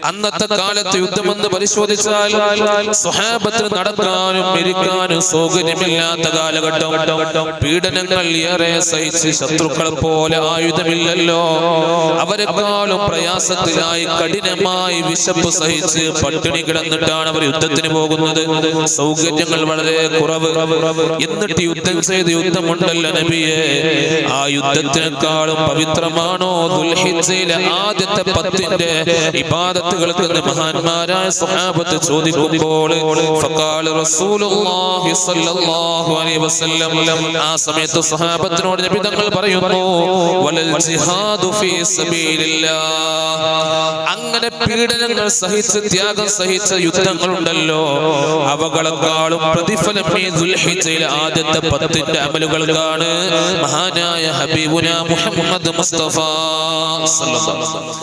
അന്നത്തെ കാലത്ത് യുദ്ധമെന്ന് പരിശോധിച്ചാൽ സ്വഹാബത്തിന് നടക്കാനും ഇരിക്കാനും സൗകര്യമില്ലാത്ത കാലഘട്ടം. പീഡനങ്ങൾ ഏറെ സഹിച്ച് ശത്രുക്കളെ പോലെ ആയുധമില്ലല്ലോ. അവരെക്കാളും പ്രയാസത്തിലായി കഠിനമായി വിശപ്പ് സഹിച്ച് പട്ടിണി കിടന്നിട്ടാണ് അവർ യുദ്ധത്തിന് പോകുന്നത്. സൗകര്യങ്ങൾ വളരെ കുറവ്. എന്നിട്ട് യുദ്ധം ചെയ്ത് യുദ്ധമുണ്ടല്ലോ നബിയെ, ആ യുദ്ധത്തിനേക്കാളും പവിത്രമാണോ ദുൽഹിജ്ജയിലെ ആദ്യത്തെ 10 ഇബാദത്ത് മഹാന്മാരായ സ്വഹാബത്ത് ചോദിക്കുമ്പോൾ ഫഖാല റസൂലുള്ളാഹി സ്വല്ലല്ലാഹു അലൈഹി വസല്ലം, ആ സമയത്ത് സ്വഹാബത്തിനോട് നബി തങ്ങൾ പറയുന്നു വലൽ ജിഹാദു ഫീ സബീലില്ലാഹ്. അങ്ങനെ പീഡനങ്ങൾ സഹിച്ച് ത്യാഗം സഹിച്ച യുദ്ധങ്ങളുണ്ടല്ലോ, അവകളെക്കാളും പ്രതിഫലം ഈ ദുൽഹിജ്ജയിലെ ആദ്യത്തെ 10 അമലുകൾക്കാണ്. മഹാനായ ഹബീബുനാ മുഹമ്മദ് മുസ്തഫ സല്ലല്ലാഹു അലൈഹി വസല്ലം